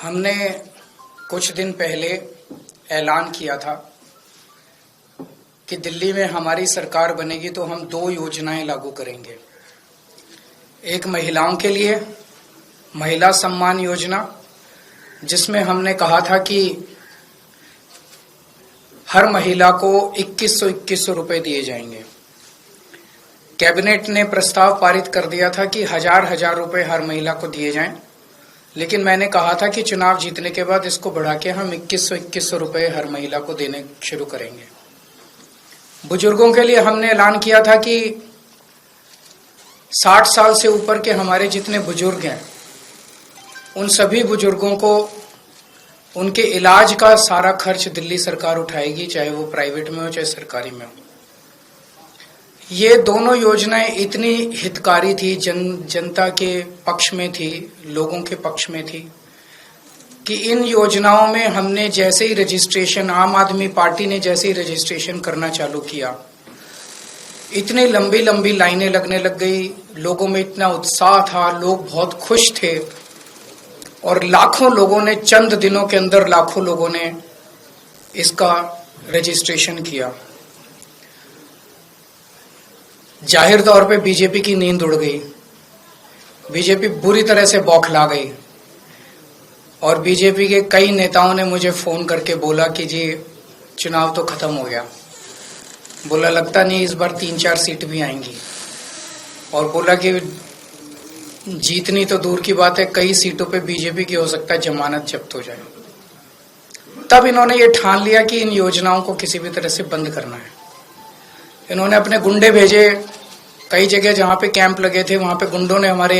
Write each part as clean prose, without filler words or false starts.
हमने कुछ दिन पहले ऐलान किया था कि दिल्ली में हमारी सरकार बनेगी तो हम 2 योजनाएं लागू करेंगे। एक महिलाओं के लिए महिला सम्मान योजना, जिसमें हमने कहा था कि हर महिला को 2100 रुपए दिए जाएंगे। कैबिनेट ने प्रस्ताव पारित कर दिया था कि हजार रुपए हर महिला को दिए जाएं, लेकिन मैंने कहा था कि चुनाव जीतने के बाद इसको बढ़ा के हम 2100 रुपए हर महिला को देने शुरू करेंगे। बुजुर्गों के लिए हमने ऐलान किया था कि 60 साल से ऊपर के हमारे जितने बुजुर्ग हैं, उन सभी बुजुर्गों को उनके इलाज का सारा खर्च दिल्ली सरकार उठाएगी, चाहे वो प्राइवेट में हो चाहे सरकारी में हो। ये दोनों योजनाएं इतनी हितकारी थी, जनता के पक्ष में थी, लोगों के पक्ष में थी कि इन योजनाओं में हमने जैसे ही रजिस्ट्रेशन, आम आदमी पार्टी ने जैसे ही रजिस्ट्रेशन करना चालू किया, इतनी लंबी लंबी लाइनें लगने लग गई। लोगों में इतना उत्साह था, लोग बहुत खुश थे और लाखों लोगों ने, चंद दिनों के अंदर लाखों लोगों ने इसका रजिस्ट्रेशन किया। जाहिर तौर पे बीजेपी की नींद उड़ गई, बीजेपी बुरी तरह से बौखला गई और बीजेपी के कई नेताओं ने मुझे फोन करके बोला कि जी चुनाव तो खत्म हो गया। बोला लगता नहीं इस बार 3-4 सीट भी आएंगी, और बोला कि जीतनी तो दूर की बात है, कई सीटों पे बीजेपी की हो सकता है जमानत जब्त हो जाए। तब इन्होंने ये ठान लिया कि इन योजनाओं को किसी भी तरह से बंद करना है। इन्होंने अपने गुंडे भेजे, कई जगह जहां पे कैंप लगे थे वहां पे गुंडों ने हमारे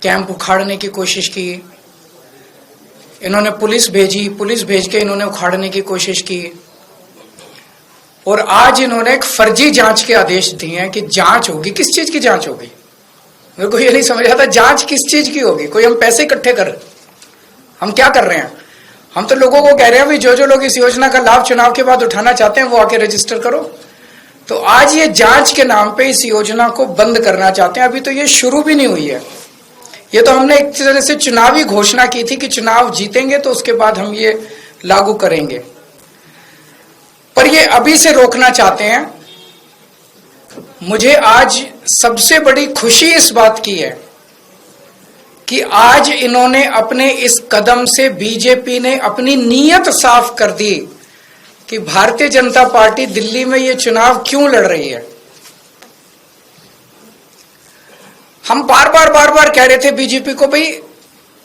कैंप उखाड़ने की कोशिश की। इन्होंने पुलिस भेजी, पुलिस भेज के इन्होंने उखाड़ने की कोशिश की। और आज इन्होंने एक फर्जी जांच के आदेश दिए हैं कि जांच होगी। किस चीज की जांच होगी? मेरे को ये नहीं समझ आता, जांच किस चीज की होगी? कोई हम पैसे इकट्ठे कर, हम क्या कर रहे हैं? हम तो लोगों को कह रहे हैं भी जो लोग इस योजना का लाभ चुनाव के बाद उठाना चाहते हैं वो आके रजिस्टर करो। तो आज ये जांच के नाम पे इस योजना को बंद करना चाहते हैं। अभी तो ये शुरू भी नहीं हुई है। ये तो हमने एक तरह से चुनावी घोषणा की थी कि चुनाव जीतेंगे तो उसके बाद हम ये लागू करेंगे, पर ये अभी से रोकना चाहते हैं। मुझे आज सबसे बड़ी खुशी इस बात की है कि आज इन्होंने अपने इस कदम से, बीजेपी ने अपनी नीयत साफ कर दी कि भारतीय जनता पार्टी दिल्ली में ये चुनाव क्यों लड़ रही है। हम बार बार कह रहे थे बीजेपी को, भाई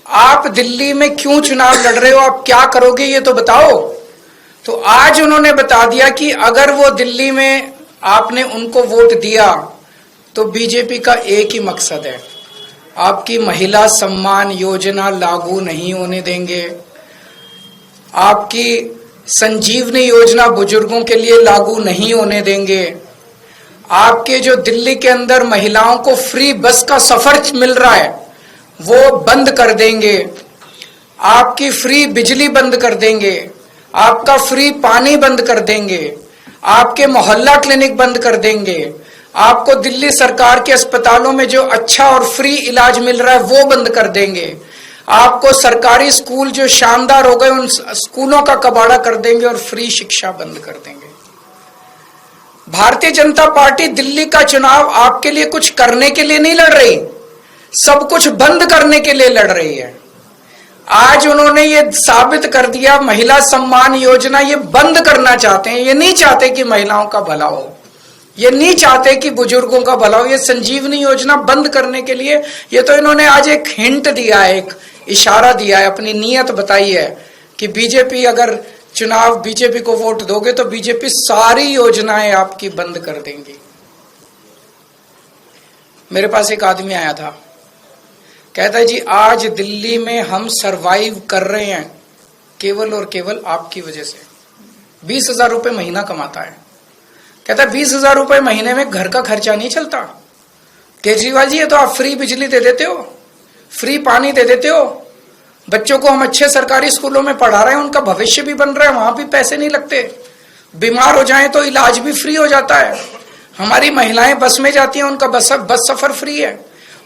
आप दिल्ली में क्यों चुनाव लड़ रहे हो, आप क्या करोगे ये तो बताओ। तो आज उन्होंने बता दिया कि अगर वो दिल्ली में आपने उनको वोट दिया तो बीजेपी का एक ही मकसद है, आपकी महिला सम्मान योजना लागू नहीं होने देंगे, आपकी संजीवनी योजना बुजुर्गों के लिए लागू नहीं होने देंगे, आपके जो दिल्ली के अंदर महिलाओं को फ्री बस का सफर मिल रहा है वो बंद कर देंगे, आपकी फ्री बिजली बंद कर देंगे, आपका फ्री पानी बंद कर देंगे, आपके मोहल्ला क्लिनिक बंद कर देंगे, आपको दिल्ली सरकार के अस्पतालों में जो अच्छा और फ्री इलाज मिल रहा है वो बंद कर देंगे, आपको सरकारी स्कूल जो शानदार हो गए उन स्कूलों का कबाड़ा कर देंगे और फ्री शिक्षा बंद कर देंगे। भारतीय जनता पार्टी दिल्ली का चुनाव आपके लिए कुछ करने के लिए नहीं लड़ रही, सब कुछ बंद करने के लिए लड़ रही है। आज उन्होंने ये साबित कर दिया, महिला सम्मान योजना ये बंद करना चाहते हैं। ये नहीं चाहते कि महिलाओं का भला हो, ये नहीं चाहते कि बुजुर्गों का भला हो। ये संजीवनी योजना बंद करने के लिए ये तो इन्होंने आज एक हिंट दिया है, एक इशारा दिया है, अपनी नीयत बताई है कि बीजेपी, अगर चुनाव बीजेपी को वोट दोगे तो बीजेपी सारी योजनाएं आपकी बंद कर देंगी। मेरे पास एक आदमी आया था, कहता है जी आज दिल्ली में हम सरवाइव कर रहे हैं केवल और केवल आपकी वजह से। 20,000 रुपए महीना कमाता है, कहता है 20,000 रुपए महीने में घर का खर्चा नहीं चलता। केजरीवाल जी ये तो आप फ्री बिजली दे देते हो, फ्री पानी दे देते हो, बच्चों को हम अच्छे सरकारी स्कूलों में पढ़ा रहे हैं, उनका भविष्य भी बन रहा है, वहां भी पैसे नहीं लगते, बीमार हो जाएं तो इलाज भी फ्री हो जाता है, हमारी महिलाएं बस में जाती हैं उनका बस सफर फ्री है।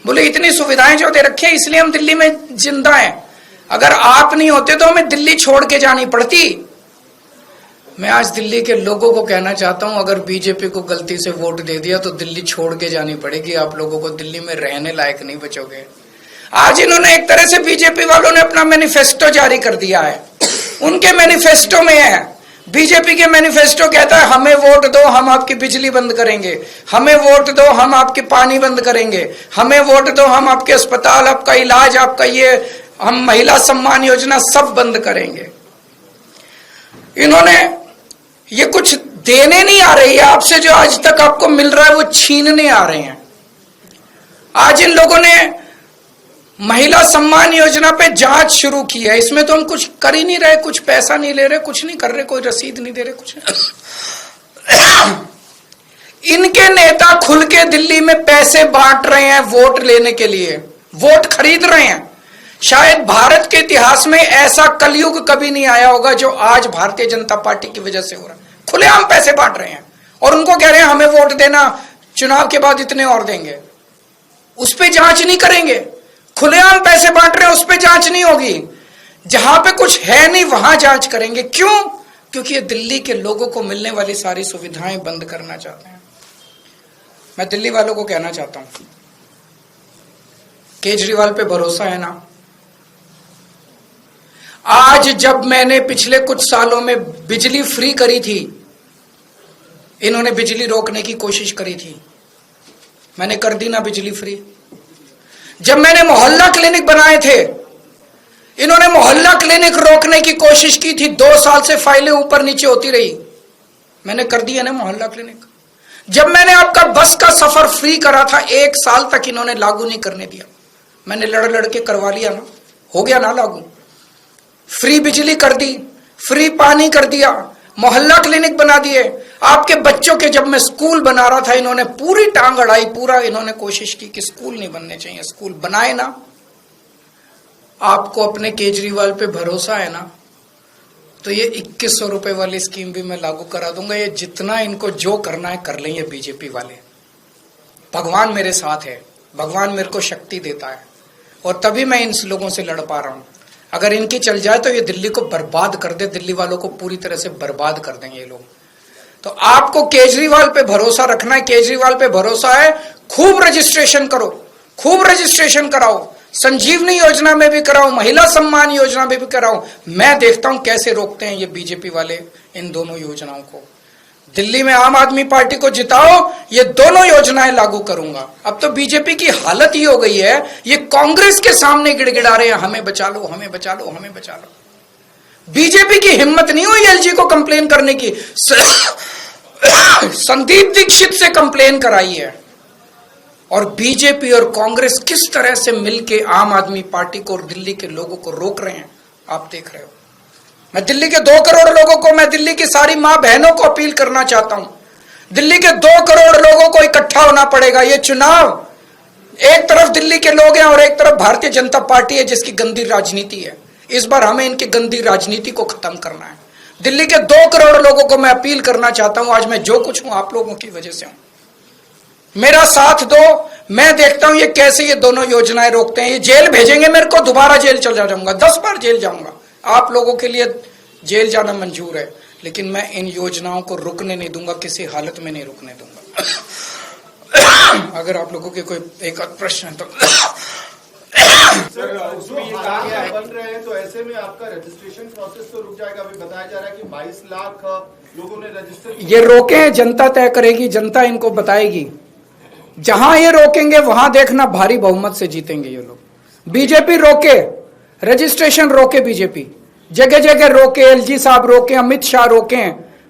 बोले इतनी सुविधाएं जो दे रखी है इसलिए हम दिल्ली में जिंदा हैं। अगर आप नहीं होते तो हमें दिल्ली छोड़ के जानी पड़ती। मैं आज दिल्ली के लोगों को कहना चाहता हूं, अगर बीजेपी को गलती से वोट दे दिया तो दिल्ली छोड़ के जानी पड़ेगी। आप लोगों को दिल्ली में रहने लायक नहीं बचोगे। आज इन्होंने एक तरह से बीजेपी वालों ने अपना मैनिफेस्टो जारी कर दिया है। उनके मैनिफेस्टो में है, बीजेपी के मैनिफेस्टो कहता है हमें वोट दो हम आपकी बिजली बंद करेंगे, हमें वोट दो हम आपके पानी बंद करेंगे, हमें वोट दो हम आपके अस्पताल, आपका इलाज, आपका ये हम महिला सम्मान योजना सब बंद करेंगे। इन्होंने ये कुछ देने नहीं आ रही है आपसे, जो आज तक आपको मिल रहा है वो छीनने आ रहे हैं। आज इन लोगों ने महिला सम्मान योजना पे जांच शुरू की है। इसमें तो हम कुछ कर ही नहीं रहे, कुछ पैसा नहीं ले रहे, कुछ नहीं कर रहे, कोई रसीद नहीं दे रहे, कुछ नहीं। इनके नेता खुल के दिल्ली में पैसे बांट रहे हैं वोट लेने के लिए, वोट खरीद रहे हैं। शायद भारत के इतिहास में ऐसा कलयुग कभी नहीं आया होगा जो आज भारतीय जनता पार्टी की वजह से हो रहा है। खुलेआम पैसे बांट रहे हैं और उनको कह रहे हैं हमें वोट देना, चुनाव के बाद इतने और देंगे। उस पर जांच नहीं करेंगे। खुलेआम पैसे बांट रहे हैं, उस पर जांच नहीं होगी। जहां पे कुछ है नहीं वहां जांच करेंगे। क्यों? क्योंकि ये दिल्ली के लोगों को मिलने वाली सारी सुविधाएं बंद करना चाहते हैं। मैं दिल्ली वालों को कहना चाहता हूं, केजरीवाल पे भरोसा है ना? आज जब मैंने पिछले कुछ सालों में बिजली फ्री करी थी, इन्होंने बिजली रोकने की कोशिश करी थी, मैंने कर दी ना बिजली फ्री। जब मैंने मोहल्ला क्लिनिक बनाए थे, इन्होंने मोहल्ला क्लिनिक रोकने की कोशिश की थी। 2 साल से फाइलें ऊपर नीचे होती रही, मैंने कर दिया ना मोहल्ला क्लिनिक। जब मैंने आपका बस का सफर फ्री करा था, 1 साल तक इन्होंने लागू नहीं करने दिया, मैंने लड़ लड़ के करवा लिया ना, हो गया ना लागू। फ्री बिजली कर दी, फ्री पानी कर दिया, मोहल्ला क्लिनिक बना दिए। आपके बच्चों के जब मैं स्कूल बना रहा था, इन्होंने पूरी टांग अड़ाई, पूरा इन्होंने कोशिश की कि स्कूल नहीं बनने चाहिए, स्कूल बनाए ना। आपको अपने केजरीवाल पे भरोसा है ना, तो ये 2100 रुपए वाली स्कीम भी मैं लागू करा दूंगा। ये जितना इनको जो करना है कर लेंगे बीजेपी वाले। भगवान मेरे साथ है, भगवान मेरे को शक्ति देता है और तभी मैं इन लोगों से लड़ पा रहा हूं। अगर इनकी चल जाए तो ये दिल्ली को बर्बाद कर दे, दिल्ली वालों को पूरी तरह से बर्बाद कर देंगे ये लोग। तो आपको केजरीवाल पे भरोसा रखना है, केजरीवाल पे भरोसा है। खूब रजिस्ट्रेशन करो, खूब रजिस्ट्रेशन कराओ, संजीवनी योजना में भी कराओ, महिला सम्मान योजना में भी कराओ। मैं देखता हूं कैसे रोकते हैं ये बीजेपी वाले इन दोनों योजनाओं को। दिल्ली में आम आदमी पार्टी को जिताओ, ये दोनों योजनाएं लागू करूंगा। अब तो बीजेपी की हालत ही हो गई है, ये कांग्रेस के सामने गिड़गिड़ा रहे हैं, हमें बचा लो, हमें बचा लो, हमें बचा लो। बीजेपी की हिम्मत नहीं हुई एलजी को कंप्लेन करने की। संदीप दीक्षित से कंप्लेन कराई है। और बीजेपी और कांग्रेस किस तरह से मिलकर आम आदमी पार्टी को और दिल्ली के लोगों को रोक रहे हैं, आप देख रहे हो। मैं दिल्ली के 2 करोड़ लोगों को, मैं दिल्ली की सारी मां बहनों को अपील करना चाहता हूं। दिल्ली के 2 करोड़ लोगों को इकट्ठा होना पड़ेगा। ये चुनाव, एक तरफ दिल्ली के लोग हैं और एक तरफ भारतीय जनता पार्टी है जिसकी गंदी राजनीति है। इस बार हमें इनकी गंदी राजनीति को खत्म करना है। दिल्ली के 2 करोड़ लोगों को मैं अपील करना चाहता हूं, आज मैं जो कुछ हूं आप लोगों की वजह से हूं। मेरा साथ दो। मैं देखता हूं ये कैसे ये दोनों योजनाएं रोकते हैं। ये जेल भेजेंगे मेरे को, दोबारा जेल चला जाऊंगा, 10 बार जेल जाऊंगा। आप लोगों के लिए जेल जाना मंजूर है, लेकिन मैं इन योजनाओं को रुकने नहीं दूंगा, किसी हालत में नहीं रुकने दूंगा। अगर आप लोगों के कोई एक प्रश्न है तो सर, उसमें ये कहा गया है बन रहे हैं तो ऐसे में आपका रजिस्ट्रेशन प्रोसेस तो रुक जाएगा। अभी बताया जा रहा है कि 22 लाख लोगों ने रजिस्टर। ये रोके हैं, जनता तय करेगी, जनता इनको बताएगी। जहां ये रोकेंगे वहां देखना भारी बहुमत से जीतेंगे ये लोग। बीजेपी रोके रजिस्ट्रेशन, रोके बीजेपी, जगह जगह रोके, एलजी साहब रोके, अमित शाह रोके,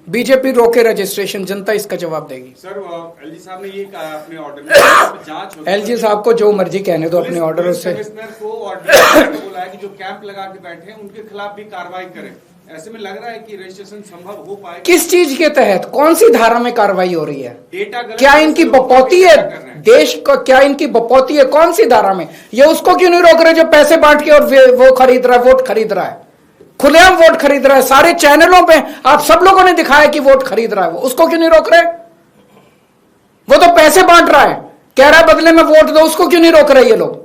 बीजेपी रोके रजिस्ट्रेशन, जनता इसका जवाब देगी। सर, एलजी साहब ने ये कहा अपने ऑर्डर में जांच होगी। एलजी साहब को जो मर्जी कहने दो अपने ऑर्डर से। कमिश्नर को ऑर्डर बोला है कि जो कैंप लगा के बैठे हैं उनके खिलाफ भी कार्रवाई करें। ऐसे में लग रहा है कि रजिस्ट्रेशन संभव हो पाए। किस चीज के तहत, कौन सी धारा में कार्रवाई हो रही है? डेटा क्या इनकी बपौती है देश को? क्या इनकी बपौती है? कौन सी धारा में? ये उसको क्यों नहीं रोक रहे जो पैसे बांट के और वो खरीद रहा है, वोट खरीद रहा है, खुलेआम वोट खरीद रहा है। सारे चैनलों पे आप सब लोगों ने दिखाया कि वोट खरीद रहा है, वो उसको क्यों नहीं रोक रहे? वो तो पैसे बांट रहा है, कह रहा है बदले में वोट दो, उसको क्यों नहीं रोक रहे ये लोग?